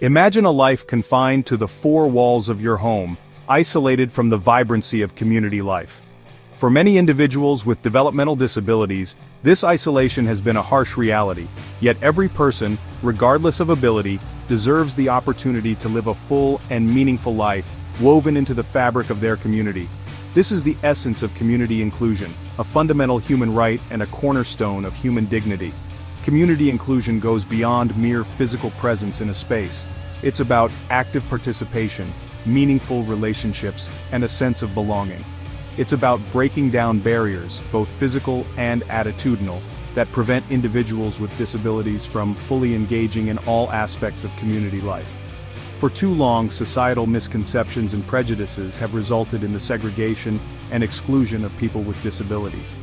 Imagine a life confined to the four walls of your home, isolated from the vibrancy of community life. For many individuals with developmental disabilities, this isolation has been a harsh reality, yet every person, regardless of ability, deserves the opportunity to live a full and meaningful life, woven into the fabric of their community. This is the essence of community inclusion, a fundamental human right and a cornerstone of human dignity. Community inclusion goes beyond mere physical presence in a space. It's about active participation, meaningful relationships, and a sense of belonging. It's about breaking down barriers, both physical and attitudinal, that prevent individuals with disabilities from fully engaging in all aspects of community life. For too long, societal misconceptions and prejudices have resulted in the segregation and exclusion of people with disabilities.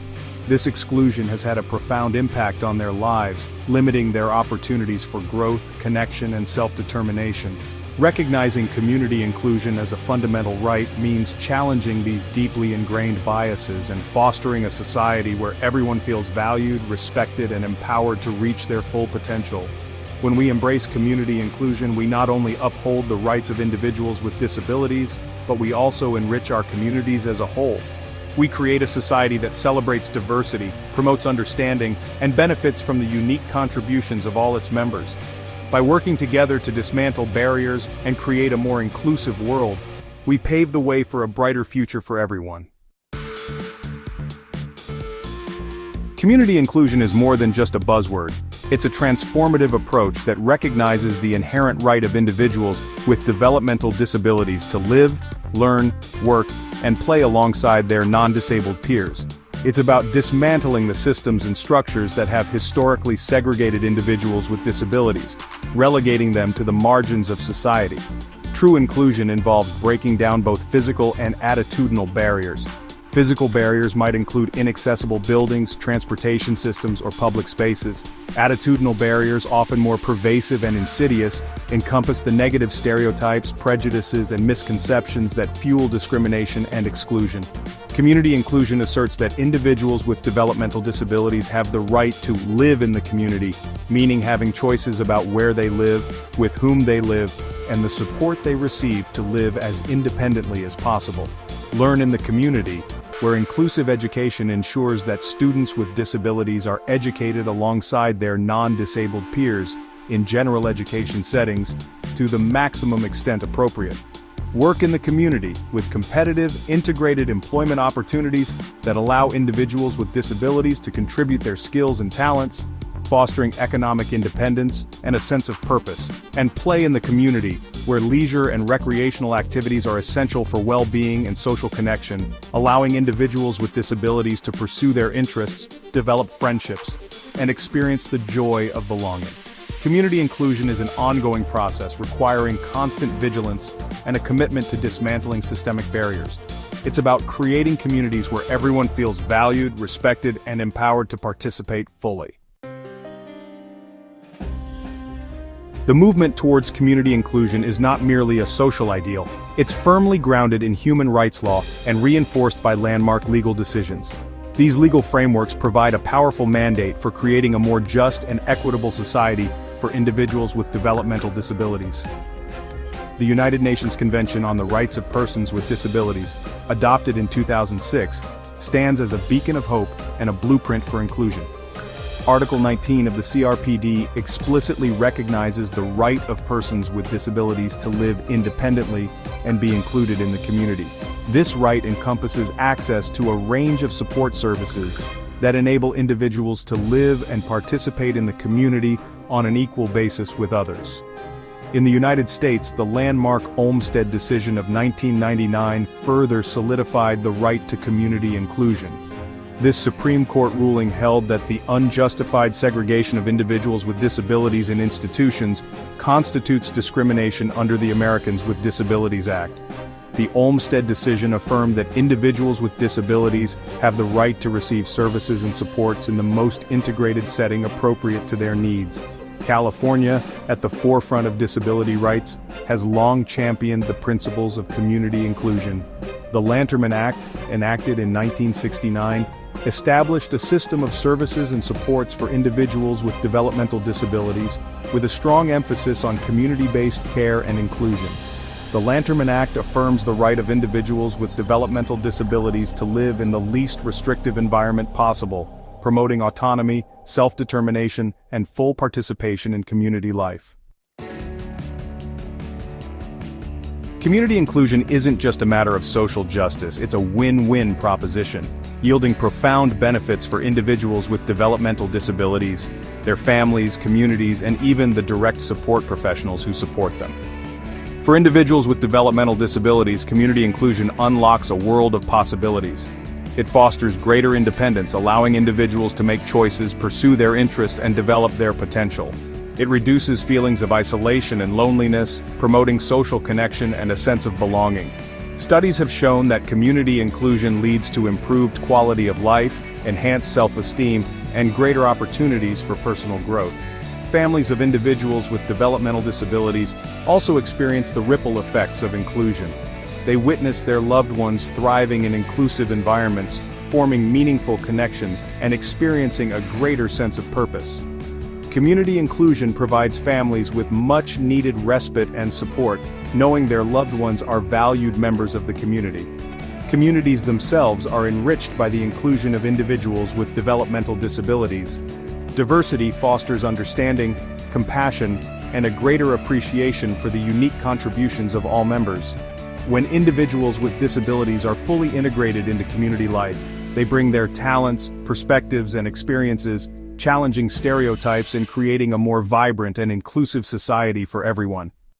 This exclusion has had a profound impact on their lives, limiting their opportunities for growth, connection, and self-determination. Recognizing community inclusion as a fundamental right means challenging these deeply ingrained biases and fostering a society where everyone feels valued, respected, and empowered to reach their full potential. When we embrace community inclusion, we not only uphold the rights of individuals with disabilities, but we also enrich our communities as a whole. We create a society that celebrates diversity, promotes understanding, and benefits from the unique contributions of all its members. By working together to dismantle barriers and create a more inclusive world, we pave the way for a brighter future for everyone. Community inclusion is more than just a buzzword. It's a transformative approach that recognizes the inherent right of individuals with developmental disabilities to live, learn, work, and play alongside their non-disabled peers. It's about dismantling the systems and structures that have historically segregated individuals with disabilities, relegating them to the margins of society. True inclusion involves breaking down both physical and attitudinal barriers. Physical barriers might include inaccessible buildings, transportation systems, or public spaces. Attitudinal barriers, often more pervasive and insidious, encompass the negative stereotypes, prejudices, and misconceptions that fuel discrimination and exclusion. Community inclusion asserts that individuals with developmental disabilities have the right to live in the community, meaning having choices about where they live, with whom they live, and the support they receive to live as independently as possible. Learn in the community, where inclusive education ensures that students with disabilities are educated alongside their non-disabled peers in general education settings to the maximum extent appropriate. Work in the community with competitive, integrated employment opportunities that allow individuals with disabilities to contribute their skills and talents, fostering economic independence and a sense of purpose. And play in the community, where leisure and recreational activities are essential for well-being and social connection, allowing individuals with disabilities to pursue their interests, develop friendships, and experience the joy of belonging. Community inclusion is an ongoing process requiring constant vigilance and a commitment to dismantling systemic barriers. It's about creating communities where everyone feels valued, respected, and empowered to participate fully. The movement towards community inclusion is not merely a social ideal, it's firmly grounded in human rights law and reinforced by landmark legal decisions. These legal frameworks provide a powerful mandate for creating a more just and equitable society for individuals with developmental disabilities. The United Nations Convention on the Rights of Persons with Disabilities, adopted in 2006, stands as a beacon of hope and a blueprint for inclusion. Article 19 of the CRPD explicitly recognizes the right of persons with disabilities to live independently and be included in the community. This right encompasses access to a range of support services that enable individuals to live and participate in the community on an equal basis with others. In the United States, the landmark Olmstead decision of 1999 further solidified the right to community inclusion. This Supreme Court ruling held that the unjustified segregation of individuals with disabilities in institutions constitutes discrimination under the Americans with Disabilities Act. The Olmstead decision affirmed that individuals with disabilities have the right to receive services and supports in the most integrated setting appropriate to their needs. California, at the forefront of disability rights, has long championed the principles of community inclusion. The Lanterman Act, enacted in 1969, established a system of services and supports for individuals with developmental disabilities, with a strong emphasis on community-based care and inclusion. The Lanterman Act affirms the right of individuals with developmental disabilities to live in the least restrictive environment possible, promoting autonomy, self-determination, and full participation in community life. Community inclusion isn't just a matter of social justice, it's a win-win proposition, yielding profound benefits for individuals with developmental disabilities, their families, communities, and even the direct support professionals who support them. For individuals with developmental disabilities, community inclusion unlocks a world of possibilities. It fosters greater independence, allowing individuals to make choices, pursue their interests, and develop their potential. It reduces feelings of isolation and loneliness, promoting social connection and a sense of belonging. Studies have shown that community inclusion leads to improved quality of life, enhanced self-esteem, and greater opportunities for personal growth. Families of individuals with developmental disabilities also experience the ripple effects of inclusion. They witness their loved ones thriving in inclusive environments, forming meaningful connections, and experiencing a greater sense of purpose. Community inclusion provides families with much-needed respite and support, knowing their loved ones are valued members of the community. Communities themselves are enriched by the inclusion of individuals with developmental disabilities. Diversity fosters understanding, compassion, and a greater appreciation for the unique contributions of all members. When individuals with disabilities are fully integrated into community life, they bring their talents, perspectives, and experiences, challenging stereotypes and creating a more vibrant and inclusive society for everyone.